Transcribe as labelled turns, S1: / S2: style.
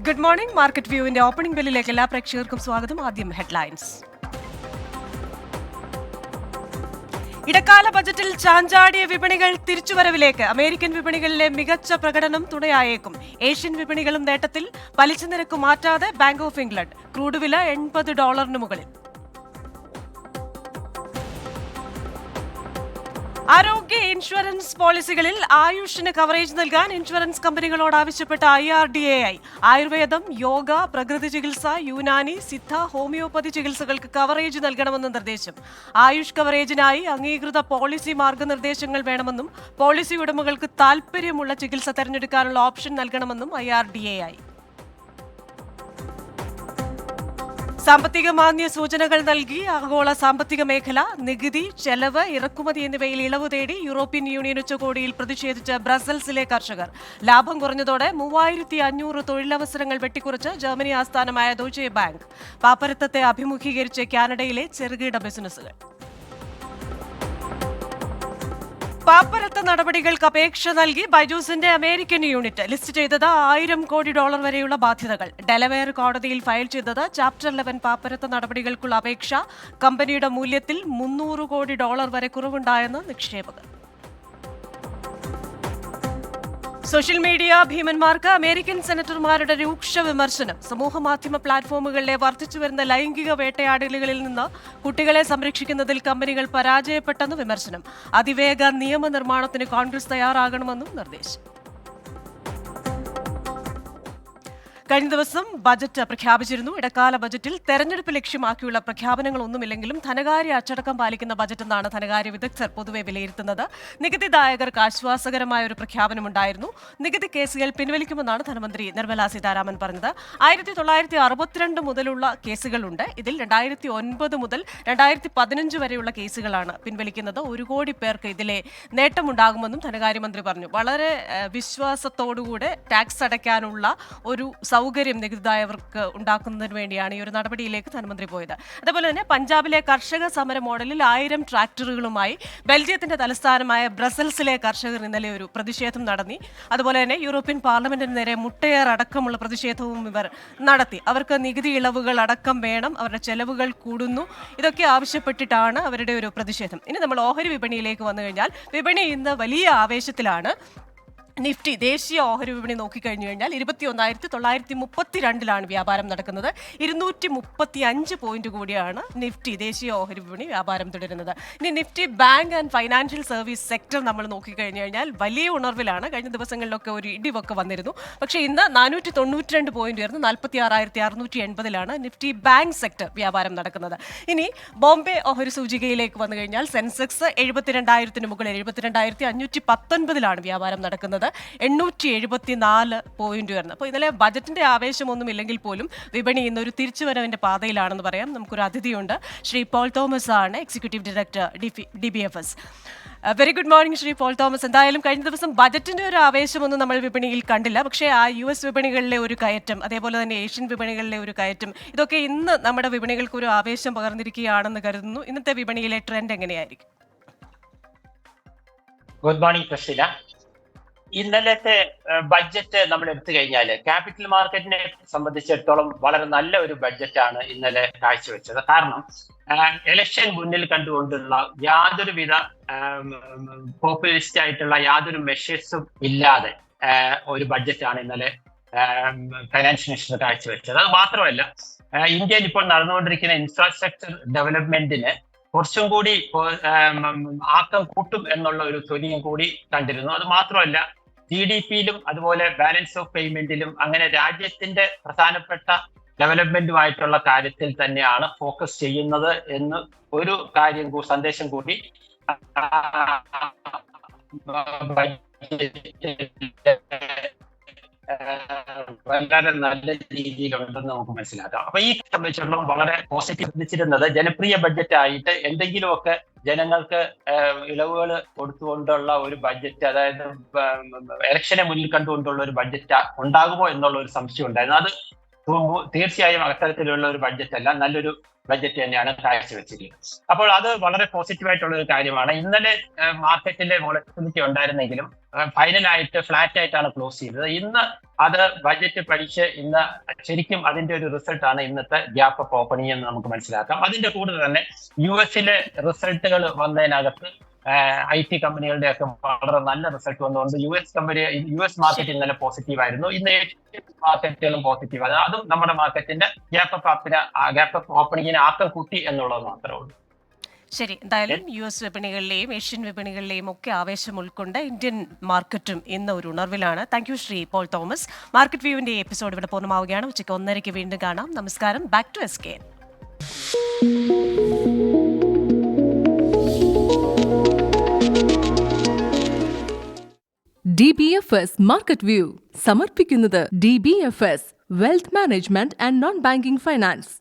S1: Good morning. Market വ്യൂവിന്റെ opening ബെല്ലിലേക്ക് എല്ലാ പ്രേക്ഷകർക്കും സ്വാഗതം. ആദ്യം ഹെഡ്ലൈൻസ്. ഇടക്കാല ബജറ്റിൽ ചാഞ്ചാടിയ വിപണികൾ തിരിച്ചുവരവിലേക്ക്. അമേരിക്കൻ വിപണികളിലെ മികച്ച പ്രകടനം തുണയായേക്കും. ഏഷ്യൻ വിപണികളും നേട്ടത്തിൽ. പലിശ നിരക്ക് മാറ്റാതെ ബാങ്ക് ഓഫ് ഇംഗ്ലണ്ട്. ക്രൂഡ് വില $80 മുകളിൽ. ആരോഗ്യ ഇൻഷുറൻസ് പോളിസികളിൽ ആയുഷിന് കവറേജ് നൽകാൻ ഇൻഷുറൻസ് കമ്പനികളോട് ആവശ്യപ്പെട്ട IRDAI. ആയുർവേദം, യോഗ, പ്രകൃതി ചികിത്സ, യുനാനി, സിദ്ധ, ഹോമിയോപ്പതി ചികിത്സകൾക്ക് കവറേജ് നൽകണമെന്ന് നിർദ്ദേശം. ആയുഷ് കവറേജിനായി അംഗീകൃത പോളിസി മാർഗനിർദ്ദേശങ്ങൾ വേണമെന്നും പോളിസി ഉടമകൾക്ക് താൽപര്യമുള്ള ചികിത്സ തെരഞ്ഞെടുക്കാനുള്ള ഓപ്ഷൻ നൽകണമെന്നും IRDAI. സാമ്പത്തിക മാന്ദ്യ സൂചനകൾ നൽകി ആഗോള സാമ്പത്തിക മേഖല. നികുതി, ചെലവ്, ഇറക്കുമതി എന്നിവയിൽ ഇളവ് തേടി യൂറോപ്യൻ യൂണിയൻ ഉച്ചകോടിയിൽ പ്രതിഷേധിച്ച് ബ്രസൽസിലെ കർഷകർ. ലാഭം കുറഞ്ഞതോടെ 3500 തൊഴിലവസരങ്ങൾ വെട്ടിക്കുറച്ച് ജർമ്മനി ആസ്ഥാനമായ ദോയ്ചെ ബാങ്ക്. പാപ്പരത്തത്തെ അഭിമുഖീകരിച്ച് കാനഡയിലെ ചെറുകിട ബിസിനസ്സുകൾ. പാപ്പരത്ത നടപടികൾക്ക് അപേക്ഷ നൽകി ബൈജൂസിന്റെ അമേരിക്കൻ യൂണിറ്റ്. ലിസ്റ്റ് ചെയ്തത് $1000 കോടി വരെയുള്ള ബാധ്യതകൾ. ഡെലവെയർ കോടതിയിൽ ഫയൽ ചെയ്തത് ചാപ്റ്റർ 11 പാപ്പരത്ത നടപടികൾക്കുള്ള അപേക്ഷ. കമ്പനിയുടെ മൂല്യത്തിൽ $300 കോടി വരെ കുറവുണ്ടായെന്ന് നിക്ഷേപകർ. സോഷ്യൽ മീഡിയ ഭീമന്മാർക്ക് അമേരിക്കൻ സെനറ്റർമാരുടെ രൂക്ഷ വിമർശനം. സമൂഹമാധ്യമ പ്ലാറ്റ്ഫോമുകളിലെ വർദ്ധിച്ചുവരുന്ന ലൈംഗിക വേട്ടയാടലുകളിൽ നിന്ന് കുട്ടികളെ സംരക്ഷിക്കുന്നതിൽ കമ്പനികൾ പരാജയപ്പെട്ടെന്ന് വിമർശനം. അതിവേഗ നിയമനിർമ്മാണത്തിന് കോൺഗ്രസ് തയ്യാറാകണമെന്നും നിർദ്ദേശം. കഴിഞ്ഞ ദിവസം ബജറ്റ് പ്രഖ്യാപിച്ചിരുന്നു. ഇടക്കാല ബജറ്റിൽ തെരഞ്ഞെടുപ്പ് ലക്ഷ്യമാക്കിയുള്ള പ്രഖ്യാപനങ്ങളൊന്നുമില്ലെങ്കിലും ധനകാര്യ അച്ചടക്കം പാലിക്കുന്ന ബജറ്റെന്നാണ് ധനകാര്യ വിദഗ്ധർ പൊതുവെ വിലയിരുത്തുന്നത്. നികുതിദായകർക്ക് ആശ്വാസകരമായ ഒരു പ്രഖ്യാപനമുണ്ടായിരുന്നു. നികുതി കേസുകൾ പിൻവലിക്കുമെന്നാണ് ധനമന്ത്രി നിർമ്മല സീതാരാമൻ പറഞ്ഞത്. 1962 മുതലുള്ള കേസുകളുണ്ട്. ഇതിൽ 2009 മുതൽ 2015 വരെയുള്ള കേസുകളാണ് പിൻവലിക്കുന്നത്. 1 കോടി പേർക്ക് ഇതിലെ നേട്ടമുണ്ടാകുമെന്നും ധനകാര്യമന്ത്രി പറഞ്ഞു. വളരെ വിശ്വാസത്തോടുകൂടെ ടാക്സ് അടയ്ക്കാനുള്ള ഒരു സൗകര്യം നികുതിദായകർക്ക് ഉണ്ടാക്കുന്നതിന് വേണ്ടിയാണ് ഈ ഒരു നടപടിയിലേക്ക് ധനമന്ത്രി പോയത്. അതേപോലെ തന്നെ പഞ്ചാബിലെ കർഷക സമര മോഡലിൽ 1000 ട്രാക്ടറുകളുമായി ബെൽജിയത്തിന്റെ തലസ്ഥാനമായ ബ്രസൽസിലെ കർഷകർ ഇന്നലെ ഒരു പ്രതിഷേധം നടത്തി. അതുപോലെ തന്നെ യൂറോപ്യൻ പാർലമെന്റിന് നേരെ മുട്ടയേർ അടക്കമുള്ള പ്രതിഷേധവും ഇവർ നടത്തി. അവർക്ക് നികുതി ഇളവുകൾ അടക്കം വേണം, അവരുടെ ചെലവുകൾ കൂടുന്നു, ഇതൊക്കെ ആവശ്യപ്പെട്ടിട്ടാണ് അവരുടെ ഒരു പ്രതിഷേധം. ഇനി നമ്മൾ ഓഹരി വിപണിയിലേക്ക് വന്നു കഴിഞ്ഞാൽ വിപണി ഇന്ന് വലിയ ആവേശത്തിലാണ്. നിഫ്റ്റി ദേശീയ ഓഹരി വിപണി നോക്കിക്കഴിഞ്ഞു കഴിഞ്ഞാൽ 21,932 വ്യാപാരം നടക്കുന്നത്. 235 പോയിന്റ് കൂടിയാണ് നിഫ്റ്റി ദേശീയ ഓഹരി വിപണി വ്യാപാരം തുടരുന്നത്. ഇനി Nifty bank and financial service sector നമ്മൾ നോക്കിക്കഴിഞ്ഞു കഴിഞ്ഞാൽ വലിയ ഉണർവിലാണ്. കഴിഞ്ഞ ദിവസങ്ങളിലൊക്കെ ഒരു ഇടിവൊക്കെ വന്നിരുന്നു. പക്ഷേ ഇന്ന് 492 പോയിന്റ് ഉയർന്ന് 46,680 നിഫ്റ്റി ബാങ്ക് സെക്ടർ വ്യാപാരം നടക്കുന്നത്. ഇനി ബോംബെ ഓഹരി സൂചികയിലേക്ക് വന്നു കഴിഞ്ഞാൽ സെൻസെക്സ് 72,000 മുകളിൽ 72,519 വ്യാപാരം നടക്കുന്നത്. 874 പോയിന്റ് ഉയർന്നു. അപ്പോൾ ഇന്നലെ ബജറ്റിന്റെ ആവേശമൊന്നും ഇല്ലെങ്കിൽ പോലും വിപണി ഇന്നൊരു തിരിച്ചുവരവിന്റെ പാതയിലാണെന്ന് പറയാം. നമുക്കൊരു അതിഥിയുണ്ട്. ശ്രീ പോൾ തോമസ് ആണ്, executive director DBFS. Very good morning Shri Paul Thomas. എന്തായാലും കഴിഞ്ഞ ദിവസം ബജറ്റിന്റെ ഒരു ആവേശമൊന്നും നമ്മൾ വിപണിയിൽ കണ്ടില്ല. പക്ഷേ ആ US വിപണികളിലെ ഒരു കയറ്റം, അതേപോലെ തന്നെ ഏഷ്യൻ വിപണികളിലെ ഒരു കയറ്റം, ഇതൊക്കെ ഇന്ന് നമ്മുടെ വിപണികൾക്ക് ഒരു ആവേശം പകർന്നിരിക്കുകയാണെന്ന് കരുതുന്നു. ഇന്നത്തെ വിപണിയിലെ ട്രെൻഡ് എങ്ങനെയായിരിക്കും?
S2: Good morning Prasheela. ഇന്നലത്തെ ബഡ്ജറ്റ് നമ്മൾ എടുത്തു കഴിഞ്ഞാൽ ക്യാപിറ്റൽ മാർക്കറ്റിനെ സംബന്ധിച്ചിടത്തോളം വളരെ നല്ല ഒരു ബഡ്ജറ്റാണ് ഇന്നലെ കാഴ്ചവെച്ചത്. കാരണം ഇലക്ഷൻ മുന്നിൽ കണ്ടുകൊണ്ടുള്ള യാതൊരുവിധ പോപ്പുലിസ്റ്റ് ആയിട്ടുള്ള യാതൊരു മെഷേഴ്സും ഇല്ലാതെ ഒരു ബഡ്ജറ്റാണ് ഇന്നലെ ഫൈനാൻസ് മിനിസ്റ്റർ കാഴ്ചവെച്ചത്. അത് മാത്രമല്ല, ഇന്ത്യയിൽ ഇപ്പോൾ നടന്നുകൊണ്ടിരിക്കുന്ന ഇൻഫ്രാസ്ട്രക്ചർ ഡെവലപ്മെന്റിന് കുറച്ചും കൂടി ആക്കം കൂട്ടും എന്നുള്ള ഒരു ധ്വനിയും കൂടി കണ്ടിരുന്നു. അത് മാത്രമല്ല, GDP-യിലും അതുപോലെ ബാലൻസ് ഓഫ് പേയ്മെന്റിലും അങ്ങനെ രാജ്യത്തിന്റെ പ്രധാനപ്പെട്ട ഡെവലപ്മെന്റുമായിട്ടുള്ള കാര്യത്തിൽ തന്നെയാണ് ഫോക്കസ് ചെയ്യുന്നത് എന്ന് ഒരു കാര്യം സന്ദേശം കൂടി വളരെ നല്ല രീതിയിലുണ്ടെന്ന് നമുക്ക് മനസ്സിലാക്കാം. അപ്പൊ ഈ സംബന്ധിച്ചിടത്തോളം വളരെ പോസിറ്റീവ് ചിന്തിച്ചിരുന്നത് ജനപ്രിയ ബഡ്ജറ്റ് ആയിട്ട് എന്തെങ്കിലുമൊക്കെ ജനങ്ങൾക്ക് ഇളവുകൾ കൊടുത്തുകൊണ്ടുള്ള ഒരു ബഡ്ജറ്റ്, അതായത് ഇലക്ഷനെ മുന്നിൽ കണ്ടുകൊണ്ടുള്ള ഒരു ബഡ്ജറ്റ് ഉണ്ടാകുമോ എന്നുള്ള ഒരു സംശയം ഉണ്ടായിരുന്നു. അത് തീർച്ചയായും അത്തരത്തിലുള്ള ഒരു ബഡ്ജറ്റ് അല്ല, നല്ലൊരു ബഡ്ജറ്റ് തന്നെയാണ് കാഴ്ചവെച്ചിരിക്കുന്നത്. അപ്പോൾ അത് വളരെ പോസിറ്റീവായിട്ടുള്ള ഒരു കാര്യമാണ്. ഇന്നലെ മാർക്കറ്റിലെ വോളറ്റിലിറ്റി ഉണ്ടായിരുന്നെങ്കിലും ഫൈനലായിട്ട് ഫ്ലാറ്റ് ആയിട്ടാണ് ക്ലോസ് ചെയ്തത്. ഇന്ന് അത് ബഡ്ജറ്റ് പഠിച്ച് ഇന്ന് ശരിക്കും അതിന്റെ ഒരു റിസൾട്ടാണ് ഇന്നത്തെ ഗ്യാപ്പ് അപ്പ് ഓപ്പണിംഗ് എന്ന് നമുക്ക് മനസ്സിലാക്കാം. അതിന്റെ കൂടെ തന്നെ യുഎസിലെ റിസൾട്ടുകൾ വന്നതിനകത്ത് IT കമ്പനികളുടെ ഒക്കെ വളരെ നല്ല റിസൾട്ട് വന്നുകൊണ്ട് US മാർക്കറ്റ് ഇന്നലെ പോസിറ്റീവ് ആയിരുന്നു. ഇന്ന് മാർക്കറ്റുകളും പോസിറ്റീവ് ആണ്. അതും നമ്മുടെ മാർക്കറ്റിന്റെ ഗ്യാപ്പ് അപ്പ് ഓപ്പണിങ്ങിന് ആക്കം കൂട്ടി എന്നുള്ളത് മാത്രമേ ഉള്ളൂ.
S1: ശരി, എന്തായാലും US വിപണികളിലെയും ഏഷ്യൻ വിപണികളിലെയും ഒക്കെ ആവേശം ഉൾക്കൊണ്ട് ഇന്ത്യൻ മാർക്കറ്റും ഇന്ന് ഒരു ഉണർവിലാണ്. Thank you Shri Paul Thomas. Market വ്യൂവിന്റെ എപ്പിസോഡ് ഇവിടെ പൂർണ്ണമാവുകയാണ്. ഉച്ചയ്ക്ക് 1:30 വീണ്ടും കാണാം. നമസ്കാരം. Back to SKN.
S3: DBFS market view സമർപ്പിക്കുന്നത് DBFS wealth management and non banking finance.